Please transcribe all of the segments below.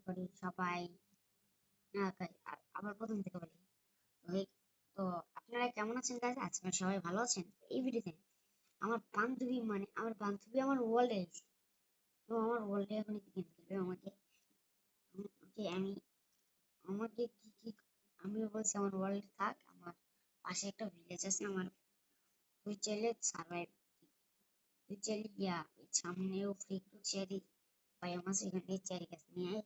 করি সবাই। আবার প্রথম থেকে বলি। তো আপনারা কেমন আছেন গাইস? আজকে সবাই ভালো আছেন? এই ভিডিওতে আমার বান্ধবী আমার ওয়ার্ল্ডে আছে। তো আমার ওয়ার্ল্ডে এখন কি গেম খেলবে আমাকে আমি আমাকে কি আমিও বলছি আমার ওয়ার্ল্ডে থাক। আমার পাশে একটা ভিলেজ আছে। তুই চাইলে সার্ভাইভ তুই চাইলে সামনেও ফ্রি একটু চেরি ভাই আমার এখান থেকে চেরি গাছ নিয়ে আয়।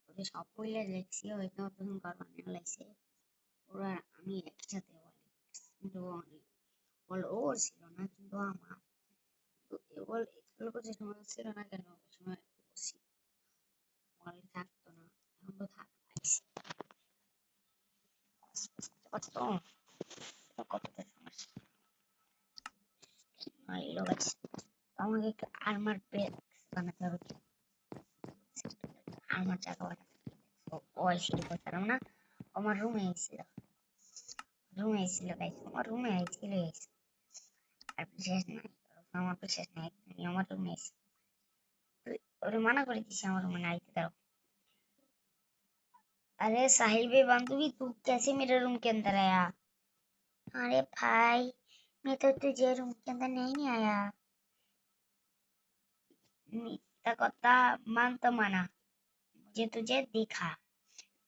ওদের সব বইলে লেখছি হয়তো তখন ঘর বানিয়ে লাগছে। ওরা আমি একসাথে বলে কিন্তু বল ওর ছিল না কিন্তু আমার তো বল এগুলো করতে সময় ছিল না কেন ওই সময় বলে থাকতো না এখন তো থাকছে কত কতটা সমস্যা এলো গাছ আমাকে একটা আর্মার পেক বানাতে হবে আর্মার চাকা বানাতে ওই সিঁড়ি করতাম না আমার রুমে এসেছিল গাইস আমার রুমে আইছিল আর বিশেষ নাই আমার বিশেষ নাই তুমি আমার রুমে এসে ওরে মানা করে দিছি আমার রুমে না আইতে দাও। अरे साहिल भाई बांधवी तू कैसे मेरे रूम के अंदर आया? अरे भाई मैं तो तुझे रूम के अंदर नहीं आया। मीता कोता मान तो माना मुझे तुझे दिखा।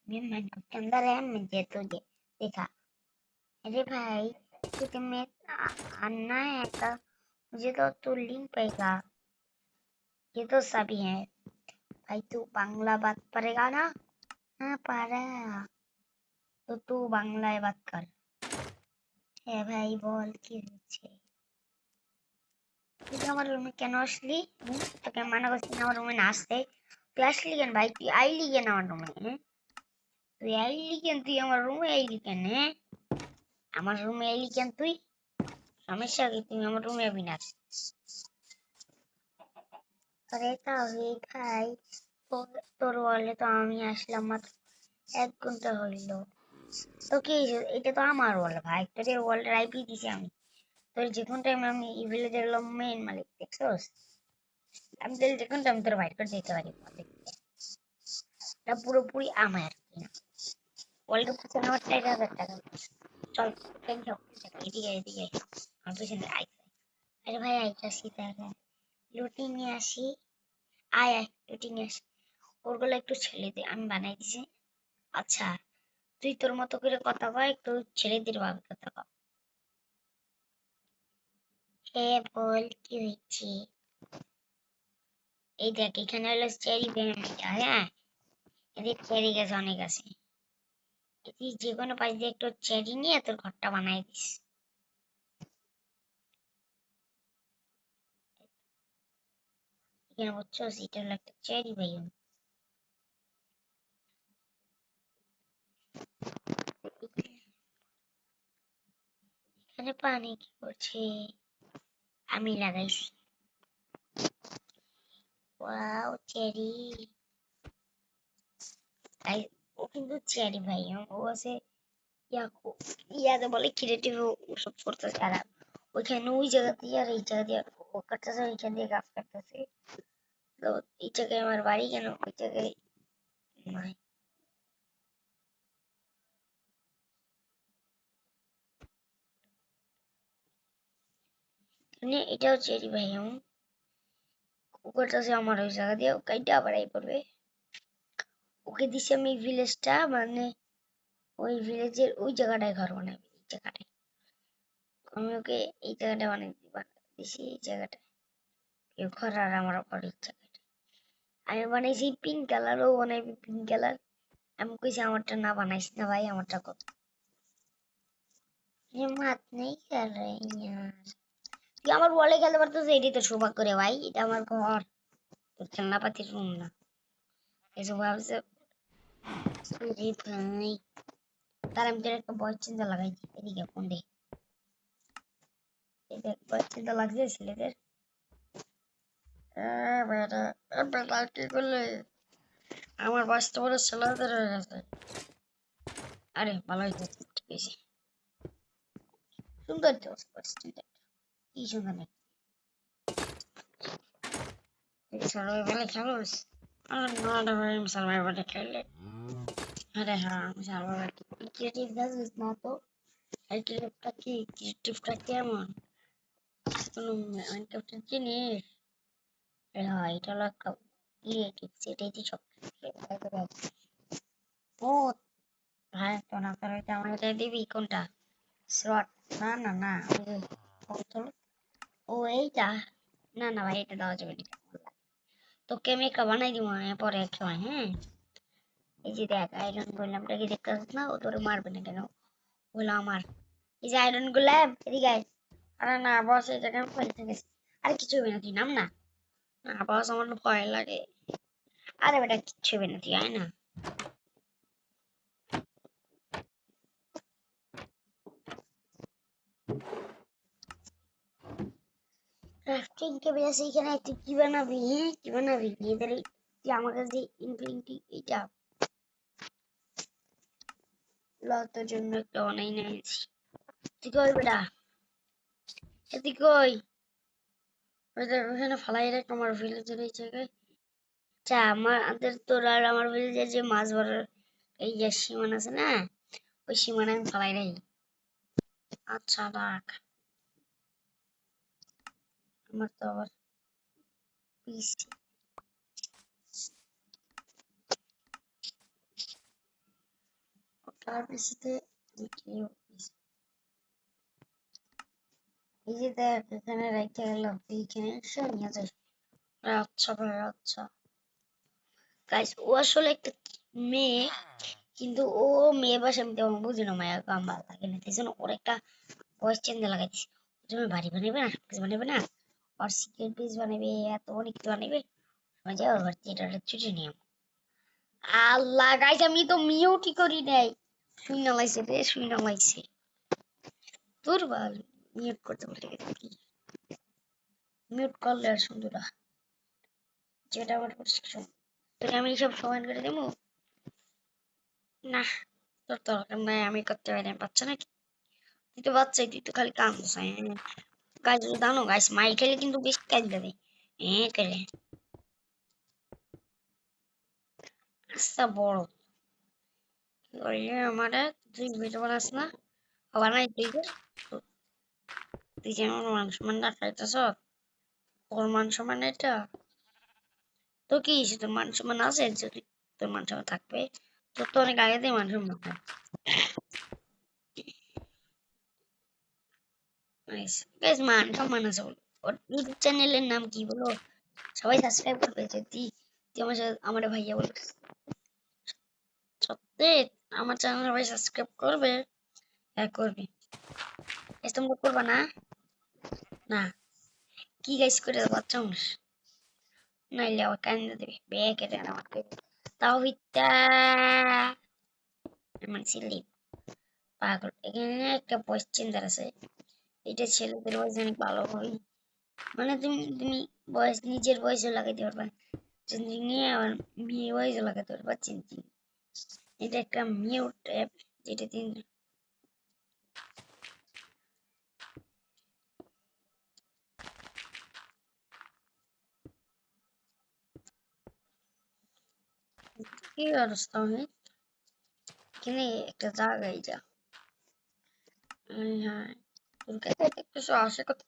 मैं माइनक्राफ्ट के अंदर है मुझे तुझे दिखा। अरे भाई तुझे मैं आना है तो मुझे तो तू लिंक पेगा। ये तो सभी है भाई तू बांग्ला बात करेगा ना? हाँ पारा तो तू बांग्लाয় बात कर। হ্যাঁ ভাই বল কি হয়েছে? তুই আমার রুমে কেন আসলি? তোকে মানা করছি না আমার রুমে না আসতে। তুই আসলি কেন ভাই? তুই আইলি কেন আমার রুমে? তুই আইলি কেন? তুই আমার রুমে আইলি কেন? আমার রুমে আইলি কেন তুই? সমস্যা কি? তুমি আমার রুমে আবি না? আরে তাহলে ভাই তোর ওয়ালে তো আমি আসলাম মাত্র 1 ঘন্টা হইল। তো কি এটা তো আমার ওয়াল ভাই, তোর ওয়ালের আইপি দিছি আমি। তোর যে কোন টাইমে আমি এই ভিলেজের মেইন মালিক দেখছোস? আমি তাহলে যে কোন টাইম তোর বাইর করে দিতে পারি। এটা পুরোপুরি আমার কিনা ওয়ার্ল্ডের পিছনে আমার 4,000 টাকা। চল এদিকে আমার পিছনে আয়। আরে ভাই আইতাছি তাহলে লুটি নিয়ে আসি। আয় আয় লুটি নিয়ে আসি। ওরগুলো একটু ছেড়ে দে আমি বানাই দিছি। আচ্ছা তুই তোর মতো করে কথা কয় একটু ছেলেদের ভাবে কথা কয়। হ্যাঁ বল কি হয়েছে? এই দেখ এখানে হলো চেরি হ্যাঁ এদের চেরি গাছ অনেক আছে। তুই যে কোনো পাশ দিয়ে একটু চেরি নিয়ে তোর ঘরটা বানাই দিস। এখানে বুঝছোস এটা হলো একটা চেরি বাগান। এখানে পানি কি করছে? আমি লাগাইছি। Wow cherry. তাই ও কিন্তু চেরি ভাই ও আছে ইয়াতে বলে ক্রিয়েটিভ সব করতেছে আর ওইখানে ওই জায়গা দিয়ে আর এই জায়গা দিয়ে ও কাটতেছে ওইখান দিয়ে গাছ কাটতেছে। তো এই জায়গায় আমার বাড়ি কেন ওই জায়গায় নাই? মানে এটাও চেরি ভাই ও কাটতেছে আমার ওই জায়গা দিয়ে কাইটা আবার আই পড়বে। ওকে দিছি আমি ভিলেজটা মানে ওই ভিলেজের ওই জায়গাটায় ঘর বানাবে এই জায়গাটায়। আমি ওকে এই জায়গাটা দিছি এই জায়গাটায় কেউ ঘর আর আমার আবার এই জায়গাটায় আমি বানাইছি পিঙ্ক কালার ও বানাইবি পিঙ্ক কালার। আমি কইছি আমারটা না বানাইস না ভাই আমারটা কর। হিম্মত নেই कर रहे यार। তুই আমার বলে খেলতে পারতেছিস এটাই তো সৌভাগ্য রে ভাই এটা আমার ঘর তোর খেলনাপাতির রুম না এসব ভাবছে রে ভাই। তার আমি তোর একটা বয়স চিন্তা লাগাই এদিকে কোন দে দেখ বয়স চিন্তা লাগছে ছেলেদের। বেটা বেটা কি করলে? আমার বয়স তো বড় ছেলেদের হয়ে গেছে। আরে ভালো হয়েছে ঠিক আছে সুন্দর তো চিন্তা কি সুন্দর নেই সবাই ভালো খেলোস না রে ভাই, আমি সার্ভাইভারে খেলে। আরে হ্যাঁ, আমি সার্ভাইভার ক্রিয়েটিভ গাছ না তো। আর ক্রিয়েটিভটা কেমন? কোনো মাইনক্রাফটের জিনিস? হ্যাঁ, এটা হলো একটা ক্রিয়েটিভ, সেটাই তো সব ও ভাই, তো না তোর এটা আমার এটা দিবি কোনটা? স্লট? না না না, ও এইটা। না না ভাই, এটা দেওয়া যাবে না। তোকে আমি একটা বানাই দিব পরে এক সময়, হ্যাঁ? এই যে দেখ, আয়রন গোলামটা কি দেখতে পাচ্ছিস না? ও তোর মারবে না কেন? ওগুলো আমার। এই যে আয়রন গোলাম, এদিকে আয়। আরে না বস, এই জায়গায় আমি ফেলতে গেছি। আরে কিছু হবে না, তুই নাম না। না বস, আমার না ভয় লাগে। আরে বেটা, কিচ্ছু হবে না, তুই আয় না। ক্রাফটিং টেবিল আছে এখানে, তুই কি বানাবি? হ্যাঁ, কি বানাবি? এদের তুই আমার কাছে ইনফিনিটি এইটা লতার জন্য একটা বানাই নিয়েছি। তুই কই বেটা? তুই কই? ওখানে ফালাই রাখ আমার ভিলেজের এই জায়গায়। আচ্ছা, আমাদের তোর আর আমার ভিলেজের যে মাছ ধরার এই যে সীমানা আছে না, ওই সীমানা আমি ফালাই রাখি। আচ্ছা রাখ। আমার তো আবার পিসি, তার পিসিতে এই যে দেখ, এখানে রাইতে গেলাম, তুই এখানে এসে নিয়ে যাস। আচ্ছা ভাই, আচ্ছা। গাইস, ও আসলে একটা মেয়ে, কিন্তু ও মেয়ে ভাষা আমি তেমন বুঝি না, মায়া কাম ভালো লাগে না, তাই জন্য ওর একটা ভয়েস চেঞ্জ লাগাইছি। তুমি বাড়ি বানাবে না, কিছু বানাবে না, আর সিক্রেট বেস বানাবে, এত অনেক কিছু বানাবে। আমি যাই ওর এটা ছুটি নিয়ে। আল্লাহ গাইস, আমি তো মিউটই করি নাই। শুই না লাইছে রে, শুই না লাইছে। দুর্বল, মিউট করতে বলে গেছি। মিউট করলে আর সুন্দর না, যেটা আমার পরিষ্কার। তোকে আমি সব সমান করে দেবো না? তোর দরকার নাই, আমি করতে পারি না, বাচ্চা নাকি? তুই তো বাচ্চাই, তুই তো খালি কাম গাছ জানো গাছ, মাই খেলে কিন্তু বেশি কাজ দেবে। হ্যাঁ করে আচ্ছা বড় কি করলে আমার, তুই ভিডিও বানাস না? বানাই তুই যে, তুই যে আমার মান সম্মান না পাইতেছ, তোর মান সম্মান এটা তো কি, তোর মান সম্মান আছে? যদি তোর মান সম্মান থাকবে, তোর তো অনেক আগে দিয়ে মান সম্মান থাকবে। গাইস, মান সম্মান আছে বলো। ওর ইউটিউব চ্যানেলের নাম কি বলো? সবাই সাবস্ক্রাইব করবে যদি তুই আমার সাথে আমার ভাইয়া বলো। সত্যি আমার চ্যানেল সবাই সাবস্ক্রাইব করবে? হ্যাঁ করবে। গাইস, তোমরা করবা না? না, কি গাইস করে বাচ্চা মানুষ, নাইলে আবার কান্দে দেবে, বেয়ে কেটে আমাকে। তাও হিতা মানে সিলি পাগল। এখানে একটা ভয়েস চেঞ্জার আছে, এটা ছেলেদের ভয়েস অনেক ভালো হয়। মানে তুমি ভয়েস নিজের ভয়েসও লাগাইতে পারবা, চেঞ্জিং নিয়ে আবার মেয়ে ভয়েসও লাগাতে পারবা চেঞ্জিং। এটা একটা মিউট অ্যাপ, যেটা তিন কি অবস্থা হয়। এখানে একটা জায়গায় যা, হ্যাঁ, তোর কাছে কিছু আসে কথা।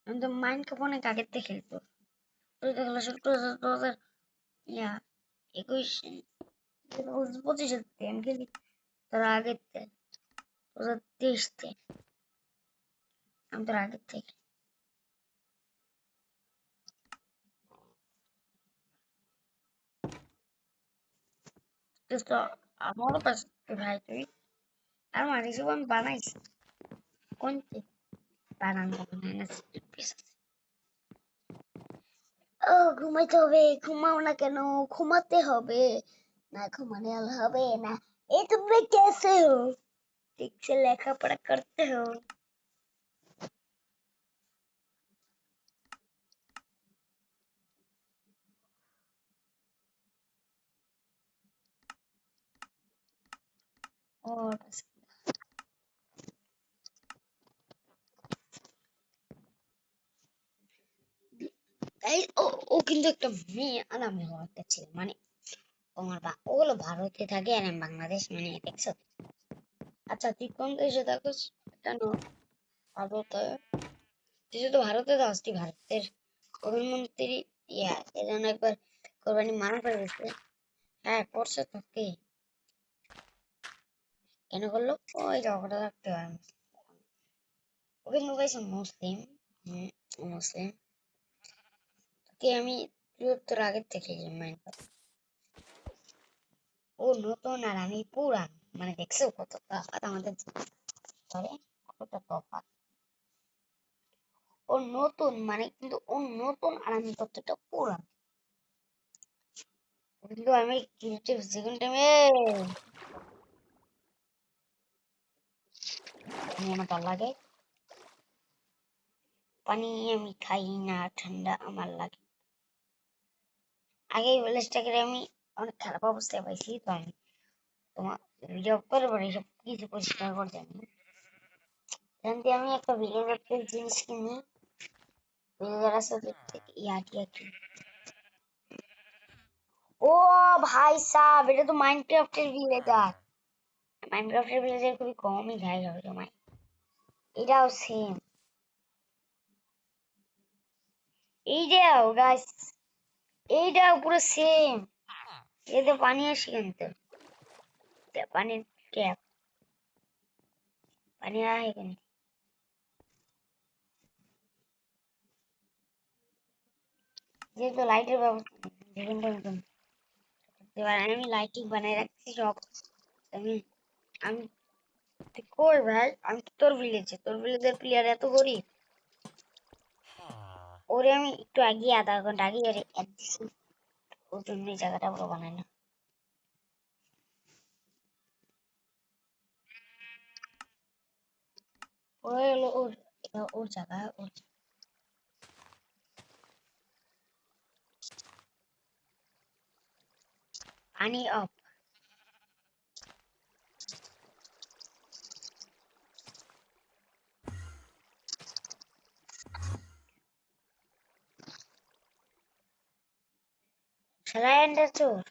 আমি তো মাইন্ড কাপ অনেক আগের থেকে খেলতো, তুই তো খেলা শুরু করেছিস 2021 25 আমি খেলি তোর আগের থেকে, 2023 থেকে, আমি তোর আগের থেকে। তো আমারও কাছে ভাই তুই আর মারিস, আমি বানাইছি কোনতে বানানো বানাই না। ও ঘুমাইতে হবে, ঘুমাও না কেন? ঘুমাতে হবে না, ঘুমালে আর হবে না। এই তুমি कैसे हो? ठीक से লেখাপড়া করতে हो? और गाइस, কিন্তু একটা মেয়ে আর আমি একটা ছিল মানে ওগুলো ভারতে থাকে আর আমি বাংলাদেশ মানে দেখছো। আচ্ছা তুই কোন দেশে থাকোস? কেন ভারতে? তুই শুধু ভারতে থাকস? তুই ভারতের প্রধানমন্ত্রী এজন্য একবার কোরবানি মানা করে দিচ্ছে। হ্যাঁ করছে তো কি কেন করলো? ওই ঝগড়া রাখতে হয়। ও কিন্তু বেশ মুসলিম। হম, মুসলিম। কি আমি তোর আগের থেকে মাইন্ড। ও নতুন আর আমি পুরান, মানে দেখছো কত তফাৎ আমাদের ধরে, কতটা তফাৎ। ও নতুন মানে কিন্তু ও নতুন আর আমি কতটা পুরান। কিন্তু আমি ক্রিয়েটিভ সেকেন্ড টাইমে আমার ভালো লাগে। পানি আমি খাই না, ঠান্ডা আমার লাগে। আগে এই ভিলেজটাকে আমি অনেক খারাপ অবস্থায় পাইছি, তো আমি তোমার ভিডিও করবো সব কিছু পরিষ্কার করতে আমি জানতে আমি একটা ভিলেজের জিনিস কিনি। ভিলেজার আছে টিয়া কিনি। ও ভাই সাব, এটা তো মাইনক্রাফটের ভিলেজার। মাইনক্রাফটের ভিলেজার খুবই কমই খাই হবে তোমায়। এটাও সেম। এইটাও গাইস, এইটাও পুরো সেম। এতে পানি আসে কিন্তু পানির ট্যাপ, পানি আসে কিন্তু। যেহেতু লাইটের ব্যবস্থা নেই, যেখানটা মতন এবার আমি লাইটিং বানাই রাখছি সব। আমি আমি তুই কই ভাই? আমি তো তোর ভিলেজের প্লেয়ার এত গরিব। ওরে আমি একটু আগে আধা ঘন্টা আগে ওরে অ্যাড দিছি, ওর জন্য এই জায়গাটা পুরো বানাই না। ওই হলো ওর, এটা ওর জায়গা, ওর পানি অফ। স্যালাইন্ডার চোর।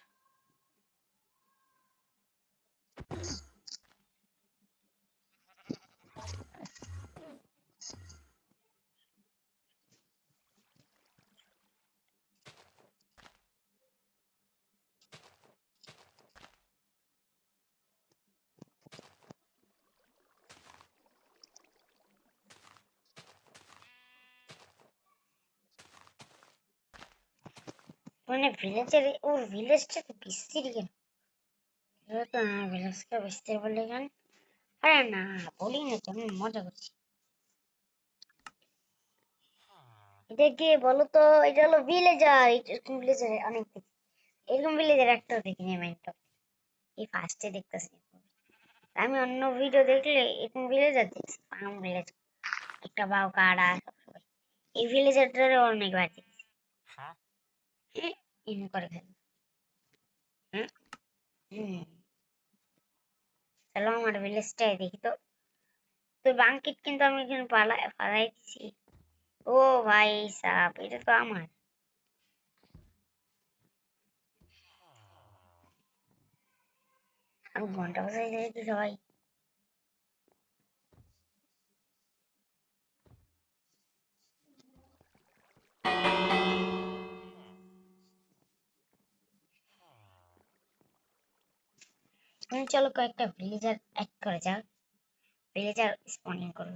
মানে ভিলেজের ওর ভিলেজটা তো বিস্তিরি কেন? এটা তো না ভিলেজটা বিস্তির বলে কেন? আরে না, বলি না তো, আমি মজা করছি। এটা কি বলো তো? এটা হলো ভিলেজার। এরকম ভিলেজার অনেক দেখি, এরকম ভিলেজার একটাও দেখিনি আমি তো, এই ফার্স্টে দেখতেছি। আমি অন্য ভিডিও দেখলে এরকম ভিলেজার দেখছি, ফার্ম ভিলেজ, একটা বাউ কাড়া সবসময়। এই ভিলেজারটারে অনেকবার দেখছি। হ্যাঁ, ইন করে ফেলে। হুম হুম, চলো আমার ভিলেজটাই দেখি তো। তো বাঙ্কিট কিন্তু আমি এখানে পালাই দিছি। ও ভাই সাব, এটা তো আমার। আমি ঘন্টা বসাই যাই সবাই। চলো কয়েকটা ভিলেজার অ্যাড করে যাক, ভিলেজার স্পনিং করো।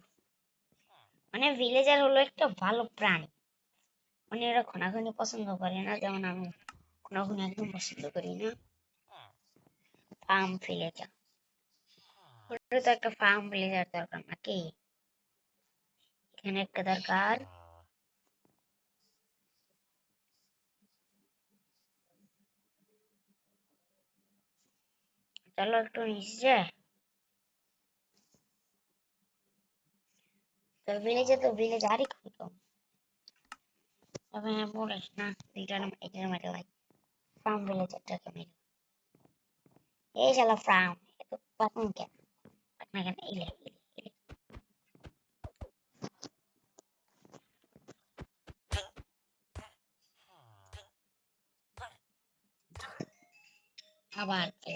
মানে ভিলেজার হলো একটা ভালো প্রাণী, মানে ওরা খুনাখুনি পছন্দ করে না, যেমন আমি খুনাখুনি একদম পছন্দ করি না। ফার্ম ভিলেজার, ওটা তো একটা ফার্ম ভিলেজার দরকার নাকি? এখানে একটা দরকার। চলো একটু নিচে। তো ভিলেজে তো ভিলেজারই খুবই কম, তবে বলিস না এটার মেরে লাই ফার্ম ভিলেজারটাকে মেরে। এই শালা ফার্ম, এত পাতন কেন? পাতনা কেন? ইলে ইলে ইলে। আবার কে?